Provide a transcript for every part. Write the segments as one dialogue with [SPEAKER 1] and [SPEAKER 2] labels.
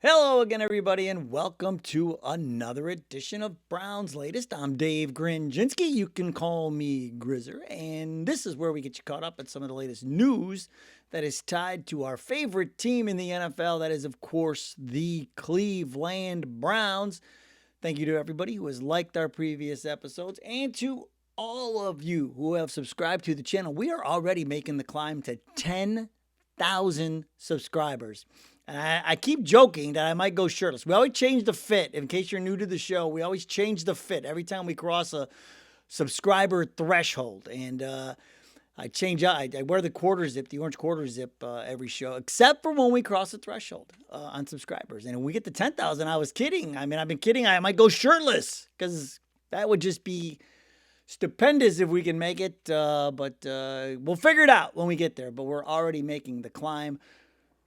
[SPEAKER 1] Hello again, everybody, and welcome to another edition of Brown's Latest. I'm Dave Grendzynski. You can call me Grizzer, and this is where we get you caught up on some of the latest news that is tied to our favorite team in the NFL. That is, of course, the Cleveland Browns. Thank you to everybody who has liked our previous episodes and to all of you who have subscribed to the channel. We are already making the climb to 10,000 subscribers. And I keep joking that I might go shirtless. We always change the fit. In case you're new to the show, we always change the fit every time we cross a subscriber threshold. And I change out. I wear the quarter zip, the orange quarter zip every show, except for when we cross the threshold on subscribers. And when we get to 10,000, I was kidding. I mean, I've been kidding. I might go shirtless because that would just be stupendous if we can make it. But we'll figure it out when we get there. But we're already making the climb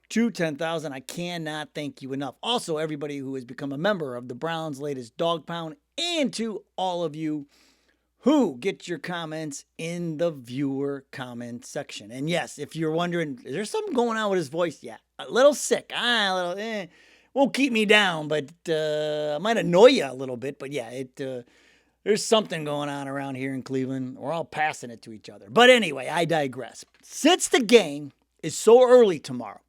[SPEAKER 1] to 10,000. I cannot thank you enough. Also, everybody who has become a member of the Browns' latest Dog Pound, and to all of you who get your comments in the viewer comment section. And yes, if you're wondering, is there something going on with his voice? Yeah, a little sick. Won't keep me down, but might annoy you a little bit. But yeah, there's something going on around here in Cleveland. We're all passing it to each other. But anyway, I digress. Since the game is so early tomorrow,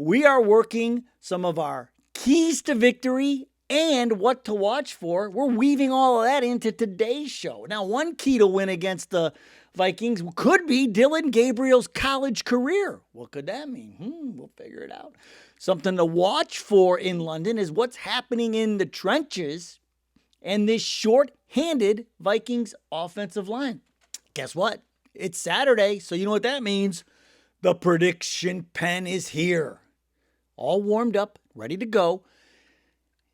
[SPEAKER 1] we are working some of our keys to victory and what to watch for. We're weaving all of that into today's show. Now, one key to win against the Vikings could be Dillon Gabriel's college career. What could that mean? We'll figure it out. Something to watch for in London is what's happening in the trenches and this short-handed Vikings offensive line. Guess what? It's Saturday, so you know what that means. The prediction pen is here. All warmed up, ready to go.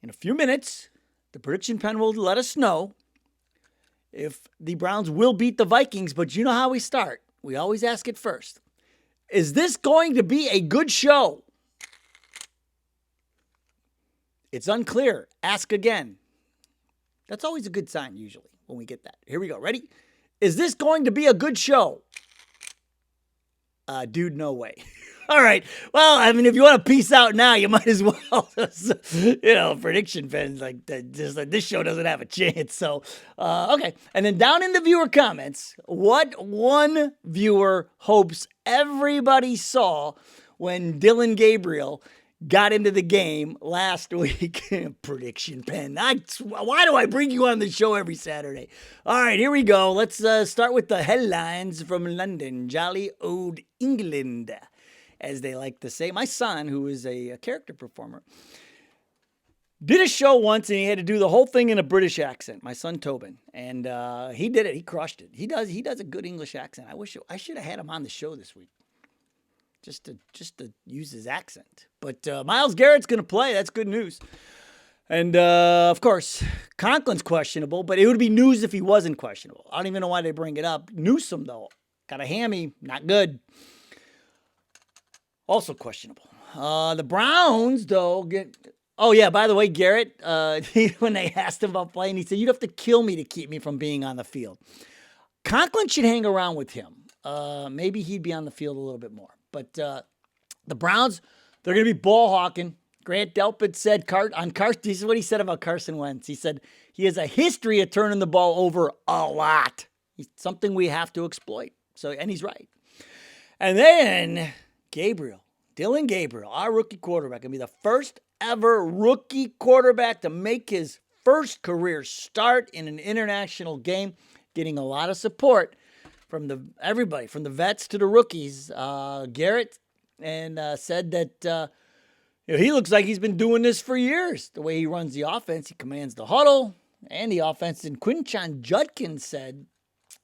[SPEAKER 1] In a few minutes, the prediction pen will let us know if the Browns will beat the Vikings, but you know how we start. We always ask it first. Is this going to be a good show? It's unclear. Ask again. That's always a good sign, usually, when we get that. Here we go. Ready? Is this going to be a good show? Dude, no way. All right. Well, I mean, if you want to peace out now, you might as well. Prediction pens like this show doesn't have a chance. So, okay. And then down in the viewer comments, what one viewer hopes everybody saw when Dillon Gabriel got into the game last week. Prediction pen. Why do I bring you on the show every Saturday? All right, here we go. Let's start with the headlines from London. Jolly old England, as they like to say. My son, who is a character performer, did a show once, and he had to do the whole thing in a British accent. My son Tobin, and he did it. He crushed it. He does a good English accent. I should have had him on the show this week, just to use his accent. But Myles Garrett's going to play. That's good news. And, of course, Conklin's questionable, but it would be news if he wasn't questionable. I don't even know why they bring it up. Newsome, though, got a hammy, not good. Also questionable. The Browns, though, oh, yeah, by the way, Garrett, when they asked him about playing, he said, you'd have to kill me to keep me from being on the field. Conklin should hang around with him. Maybe he'd be on the field a little bit more. But the Browns, they're going to be ball hawking. Grant Delpit said this is what he said about Carson Wentz. He said he has a history of turning the ball over a lot. It's something we have to exploit. And he's right. And then Dillon Gabriel, our rookie quarterback, going to be the first ever rookie quarterback to make his first career start in an international game, getting a lot of support from everybody, from the vets to the rookies. Garrett said that he looks like he's been doing this for years. The way he runs the offense, he commands the huddle and the offense. And Quinton Judkins said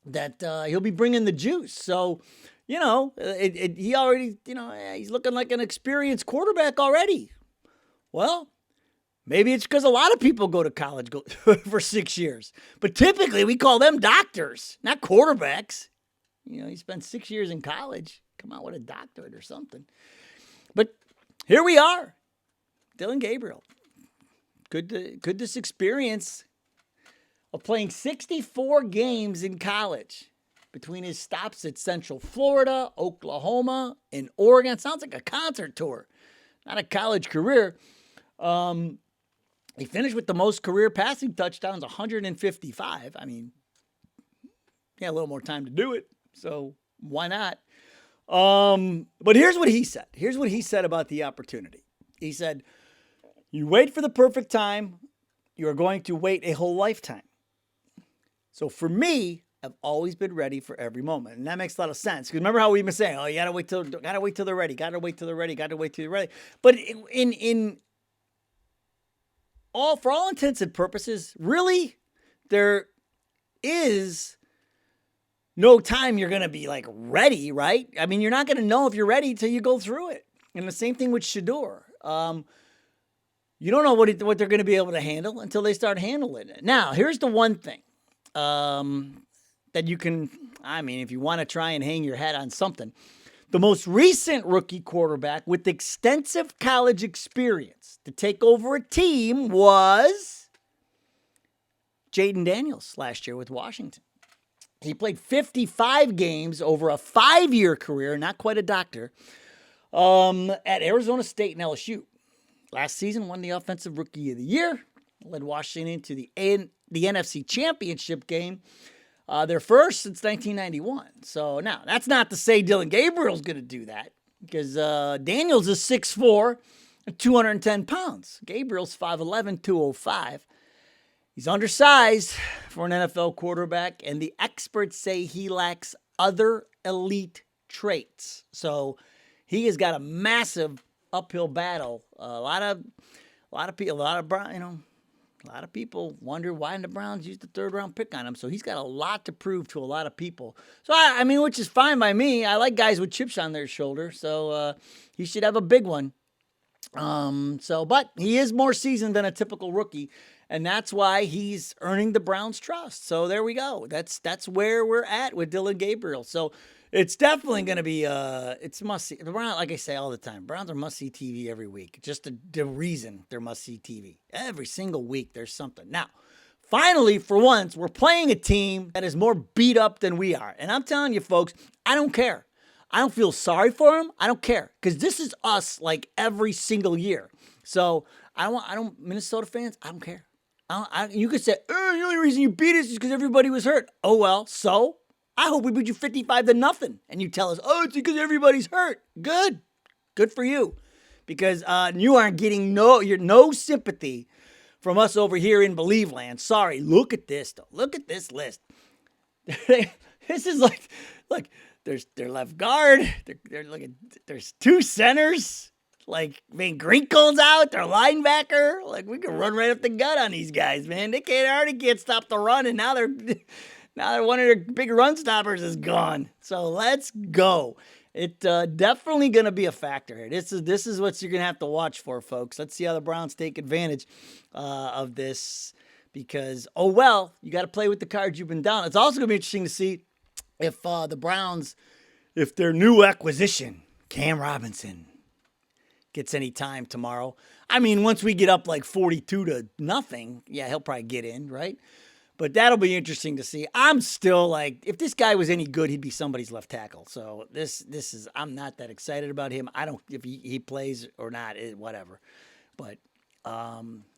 [SPEAKER 1] that he'll be bringing the juice. So, he already, he's looking like an experienced quarterback already. Well, maybe it's because a lot of people go to college for 6 years. But typically we call them doctors, not quarterbacks. He spent 6 years in college. Come out with a doctorate or something. But here we are. Dillon Gabriel. Could this experience of playing 64 games in college between his stops at Central Florida, Oklahoma, and Oregon. Sounds like a concert tour, not a college career. He finished with the most career passing touchdowns, 155. I mean, he had a little more time to do it, so why not? But here's what he said. Here's what he said about the opportunity. He said, you wait for the perfect time, you are going to wait a whole lifetime. So for me, I've always been ready for every moment. And that makes a lot of sense. Because remember how we've been saying, oh, you gotta wait till they're ready, gotta wait till they're ready, gotta wait till they're ready. But for all intents and purposes, really, there is no time you're gonna be like ready, right? I mean, you're not gonna know if you're ready till you go through it. And the same thing with Shedeur. You don't know what they're gonna be able to handle until they start handling it. Now, here's the one thing. That you can, I mean, if you want to try and hang your hat on something, the most recent rookie quarterback with extensive college experience to take over a team was Jaden Daniels last year with Washington. He played 55 games over a 5-year career, not quite a doctor, at Arizona State and LSU. Last season, won the Offensive Rookie of the Year, led Washington to the NFC Championship game, their first since 1991. So now, that's not to say Dillon Gabriel's going to do that, because Daniels is 6'4", 210 pounds. Gabriel's 5'11", 205. He's undersized for an NFL quarterback, and the experts say he lacks other elite traits. So he has got a massive uphill battle. A lot of people wonder why the Browns used the 3rd-round pick on him. So he's got a lot to prove to a lot of people. So, I mean, which is fine by me. I like guys with chips on their shoulder. So he should have a big one. But he is more seasoned than a typical rookie. And that's why he's earning the Browns' trust. So there we go. That's where we're at with Dillon Gabriel. So it's definitely going to be it's must-see. The Browns, like I say all the time, Browns are must-see TV every week. Just the reason they're must-see TV. Every single week there's something. Now, finally, for once, we're playing a team that is more beat up than we are. And I'm telling you, folks, I don't care. I don't feel sorry for them. I don't care. Because this is us like every single year. So Minnesota fans, I don't care. You could say, the only reason you beat us is because everybody was hurt. Oh, well, so? I hope we beat you 55-0. And you tell us, oh, it's because everybody's hurt. Good. Good for you. Because you aren't getting no sympathy from us over here in Believe Land. Sorry. Look at this, though. Look at this list. This is like, there's their left guard. There's 2 centers. Like, Van Ginkel's out, their linebacker. Like, we can run right up the gut on these guys, man. They already can't stop the run, and now they're one of their big run stoppers is gone. So let's go. It definitely going to be a factor here. This is what you're going to have to watch for, folks. Let's see how the Browns take advantage of this, because, oh, well, you got to play with the cards you've been down. It's also going to be interesting to see if the Browns, if their new acquisition, Cam Robinson, gets any time tomorrow. I mean, once we get up like 42-0, yeah, he'll probably get in, right? But that'll be interesting to see. I'm still like, if this guy was any good, he'd be somebody's left tackle. So this is, I'm not that excited about him. I don't, if he plays or not, whatever. But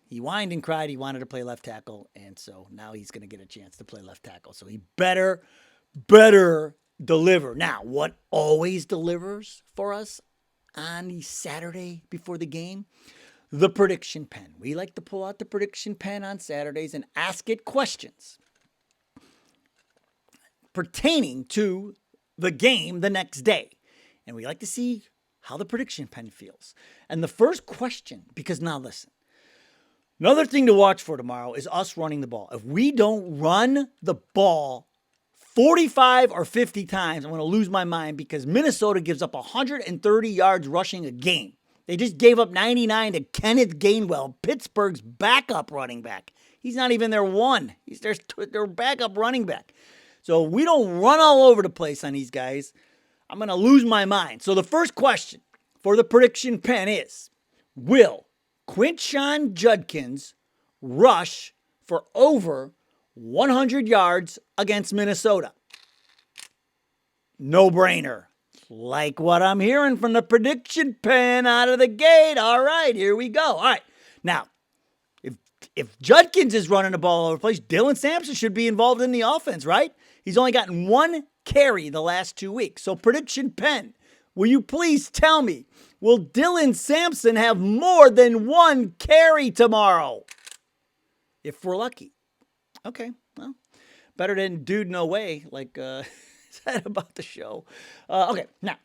[SPEAKER 1] he whined and cried. He wanted to play left tackle, and so now he's going to get a chance to play left tackle. So he better deliver. Now, what always delivers for us on the Saturday before the game? The prediction pen. We like to pull out the prediction pen on Saturdays and ask it questions pertaining to the game the next day. And we like to see how the prediction pen feels. And the first question, because now listen, another thing to watch for tomorrow is us running the ball. If we don't run the ball 45 or 50 times, I'm going to lose my mind, because Minnesota gives up 130 yards rushing a game. They just gave up 99 to Kenneth Gainwell, Pittsburgh's backup running back. He's not even their one. He's their backup running back. So we don't run all over the place on these guys, I'm going to lose my mind. So the first question for the prediction pen is, will Quinshon Judkins rush for over 100 yards against Minnesota? No-brainer. Like what I'm hearing from the prediction pen out of the gate. All right, here we go. All right. Now, if Judkins is running the ball all over the place, Dylan Sampson should be involved in the offense, right? He's only gotten one carry the last 2 weeks. So prediction pen, will you please tell me, will Dylan Sampson have more than one carry tomorrow? If we're lucky. Okay, well, better than dude no way, like said about the show. Okay, now,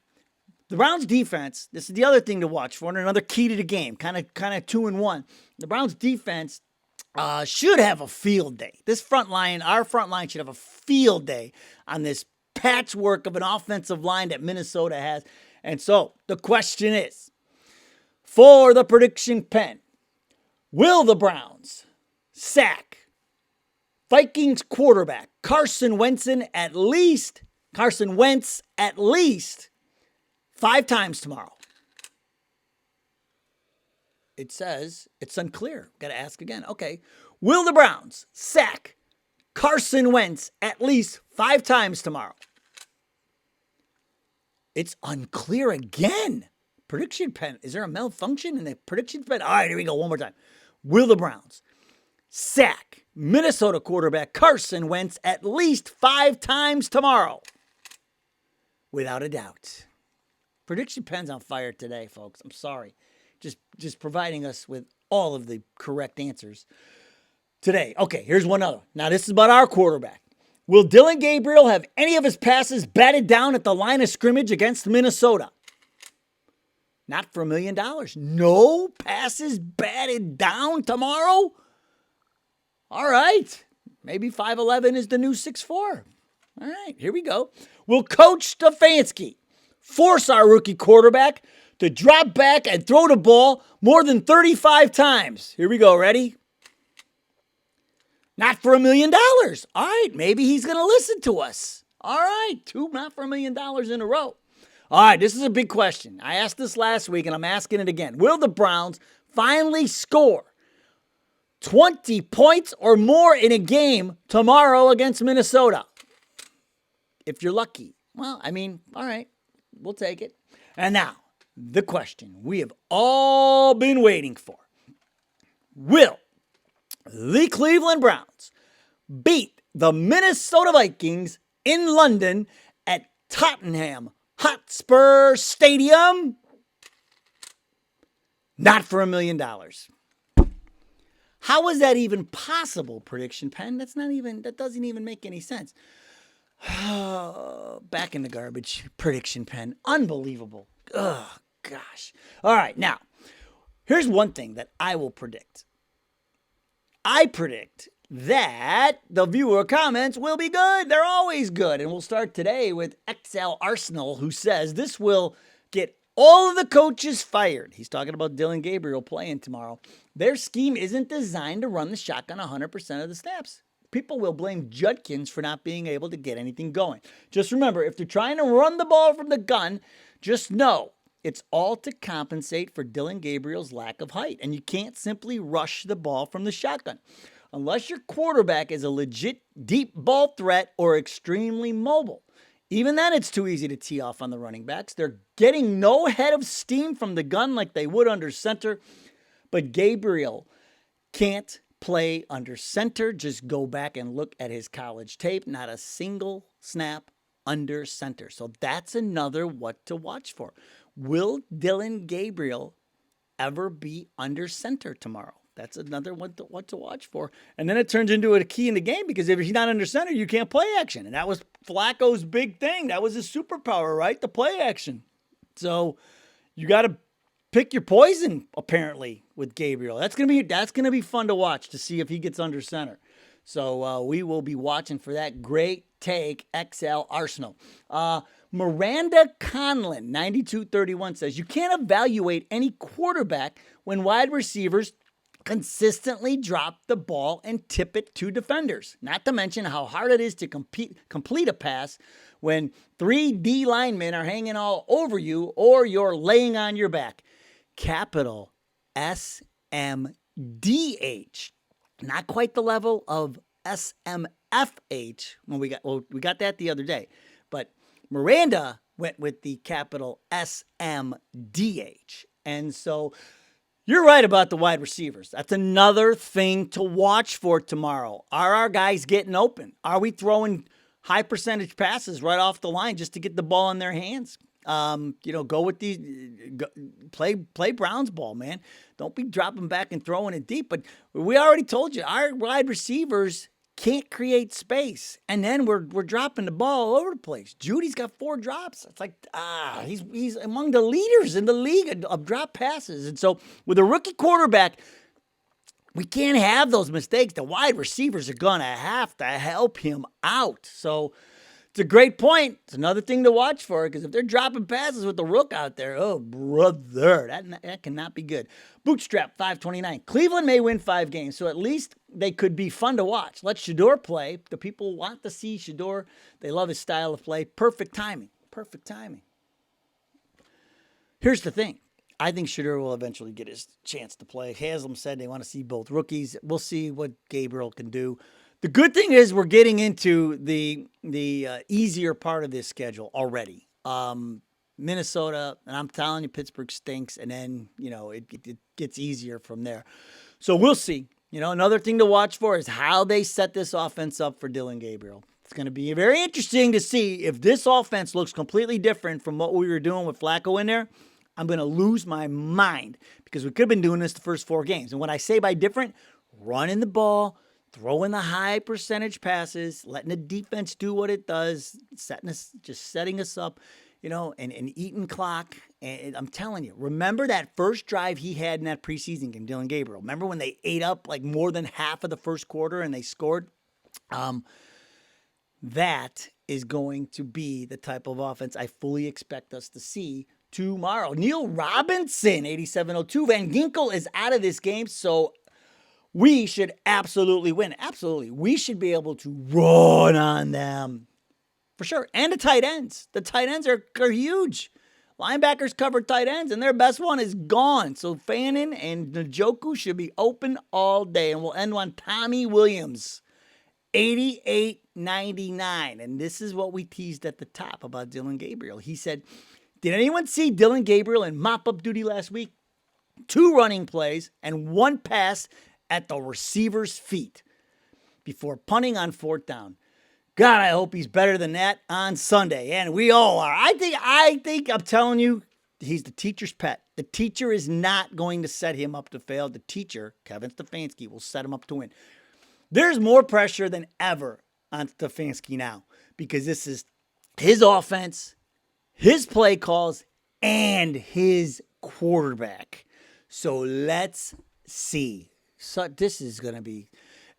[SPEAKER 1] the Browns defense, this is the other thing to watch for, and another key to the game, kind of 2-1. The Browns defense should have a field day. This front line, our front line should have a field day on this patchwork of an offensive line that Minnesota has. And so the question is, for the prediction pen, will the Browns sack Vikings quarterback Carson Wentz at least 5 times tomorrow? It says it's unclear. Got to ask again. Okay. Will the Browns sack Carson Wentz at least 5 times tomorrow? It's unclear again. Prediction pen. Is there a malfunction in the prediction pen? All right, here we go. One more time. Will the Browns sack Minnesota quarterback Carson Wentz at least 5 times tomorrow? Without a doubt. Prediction pen's on fire today, folks. I'm sorry. Just providing us with all of the correct answers today. Okay, here's one other. Now, this is about our quarterback. Will Dillon Gabriel have any of his passes batted down at the line of scrimmage against Minnesota? Not for $1 million. No passes batted down tomorrow? All right. Maybe 5'11 is the new 6'4. All right, here we go. Will Coach Stefanski force our rookie quarterback to drop back and throw the ball more than 35 times? Here we go. Ready? Not for $1 million. All right. Maybe he's going to listen to us. All right. 2 not for $1 million in a row. All right. This is a big question. I asked this last week and I'm asking it again. Will the Browns finally score 20 points or more in a game tomorrow against Minnesota? If you're lucky. Well, I mean, all right. We'll take it. And now, the question we have all been waiting for. Will the Cleveland Browns beat the Minnesota Vikings in London at Tottenham Hotspur Stadium? Not for $1 million. How is that even possible, prediction pen? That doesn't even make any sense. Back in the garbage, prediction pen. Unbelievable. Oh, gosh. All right, now, here's one thing that I will predict. I predict that the viewer comments will be good. They're always good. And we'll start today with XL Arsenal, who says this will get all of the coaches fired. He's talking about Dillon Gabriel playing tomorrow. Their scheme isn't designed to run the shotgun 100% of the snaps. People will blame Judkins for not being able to get anything going. Just remember, if they're trying to run the ball from the gun, just know it's all to compensate for Dillon Gabriel's lack of height. And you can't simply rush the ball from the shotgun. Unless your quarterback is a legit deep ball threat or extremely mobile. Even then, it's too easy to tee off on the running backs. They're getting no head of steam from the gun like they would under center. But Gabriel can't play under center. Just go back and look at his college tape. Not a single snap under center. So that's another what to watch for. Will Dillon Gabriel ever be under center tomorrow? That's another one what to watch for. And then it turns into a key in the game because if he's not under center, you can't play action. And that was Flacco's big thing. That was his superpower, right? The play action. So you got to pick your poison, apparently, with Gabriel. That's gonna be fun to watch to see if he gets under center. So we will be watching for that. Great take, XL Arsenal. Miranda Conlon, 9231, says, you can't evaluate any quarterback when wide receivers consistently drop the ball and tip it to defenders. Not to mention how hard it is to complete a pass when 3 D linemen are hanging all over you or you're laying on your back. Capital SMDH. Not quite the level of SMFH when we got that the other day. But Miranda went with the capital SMDH. And so You're right about the wide receivers. That's another thing to watch for tomorrow. Are our guys getting open? Are we throwing high percentage passes right off the line just to get the ball in their hands? Go with these, play Browns ball, man. Don't be dropping back and throwing it deep. But we already told you, our wide receivers can't create space, and then we're dropping the ball all over the place. Judy's got 4 drops. It's like he's among the leaders in the league of drop passes, and so with a rookie quarterback, we can't have those mistakes. The wide receivers are gonna have to help him out. So it's a great point. It's another thing to watch for, because if they're dropping passes with the rook out there, oh, brother, that cannot be good. Bootstrap 529. Cleveland may win 5 games, so at least they could be fun to watch. Let Shedeur play. The people want to see Shedeur. They love his style of play. Perfect timing. Perfect timing. Here's the thing. I think Shedeur will eventually get his chance to play. Haslam said they want to see both rookies. We'll see what Gabriel can do. The good thing is we're getting into the easier part of this schedule already. Minnesota, and I'm telling you, Pittsburgh stinks, and then, it gets easier from there. So we'll see. Another thing to watch for is how they set this offense up for Dillon Gabriel. It's going to be very interesting to see if this offense looks completely different from what we were doing with Flacco in there. I'm going to lose my mind, because we could have been doing this the first 4 games. And when I say by different, running the ball, throwing the high percentage passes, letting the defense do what it does, setting us up, and eating clock. And I'm telling you, remember that first drive he had in that preseason game, Dillon Gabriel? Remember when they ate up like more than half of the first quarter and they scored? That is going to be the type of offense I fully expect us to see tomorrow. Neil Robinson, 8702. Van Ginkel is out of this game, so we should absolutely win. Absolutely. We should be able to run on them. For sure. And the tight ends. The tight ends are huge. Linebackers cover tight ends, and their best one is gone. So Fannin and Njoku should be open all day. And we'll end on Tommy Williams, 88.99. And this is what we teased at the top about Dillon Gabriel. He said, did anyone see Dillon Gabriel in mop-up duty last week? 2 running plays and 1 pass at the receiver's feet before punting on 4th down. God, I hope he's better than that on Sunday. And we all are. I think I'm telling you, he's the teacher's pet. The teacher is not going to set him up to fail. The teacher, Kevin Stefanski, will set him up to win. There's more pressure than ever on Stefanski now, because this is his offense, his play calls, and his quarterback. So let's see. So this is going to be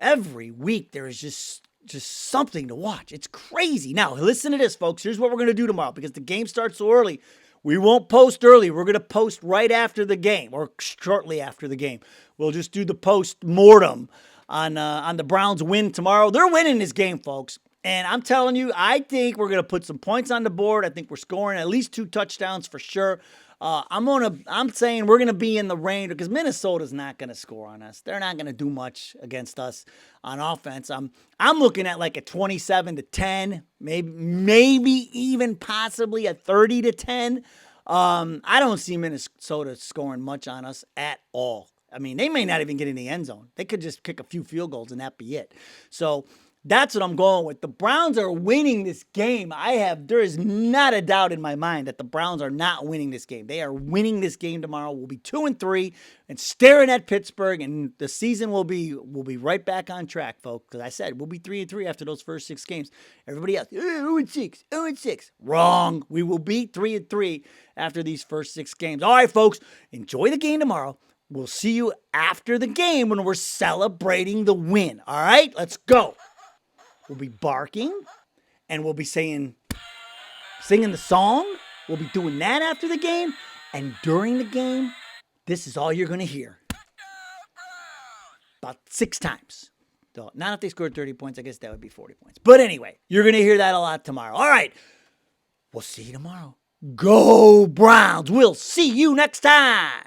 [SPEAKER 1] every week. There is just something to watch. It's crazy. Now, listen to this, folks. Here's what we're going to do tomorrow, because the game starts so early. We won't post early. We're going to post right after the game, or shortly after the game. We'll just do the post-mortem on the Browns win tomorrow. They're winning this game, folks. And I'm telling you, I think we're going to put some points on the board. I think we're scoring at least 2 touchdowns for sure. I'm saying we're gonna be in the range, because Minnesota's not gonna score on us. They're not gonna do much against us on offense. I'm looking at like a 27-10, maybe even possibly a 30-10. I don't see Minnesota scoring much on us at all. I mean, they may not even get in the end zone. They could just kick a few field goals and that be it. So that's what I'm going with. The Browns are winning this game. There is not a doubt in my mind that the Browns are not winning this game. They are winning this game tomorrow. We'll be 2-3 and staring at Pittsburgh, and the season will be right back on track, folks. Because I said we'll be 3-3 after those first 6 games. Everybody else, 0-6. Wrong. We will be 3-3 after these first 6 games. All right, folks, enjoy the game tomorrow. We'll see you after the game when we're celebrating the win. All right, let's go. We'll be barking, and we'll be singing the song. We'll be doing that after the game. And during the game, this is all you're going to hear. About 6 times. So, not if they scored 30 points. I guess that would be 40 points. But anyway, you're going to hear that a lot tomorrow. All right. We'll see you tomorrow. Go Browns. We'll see you next time.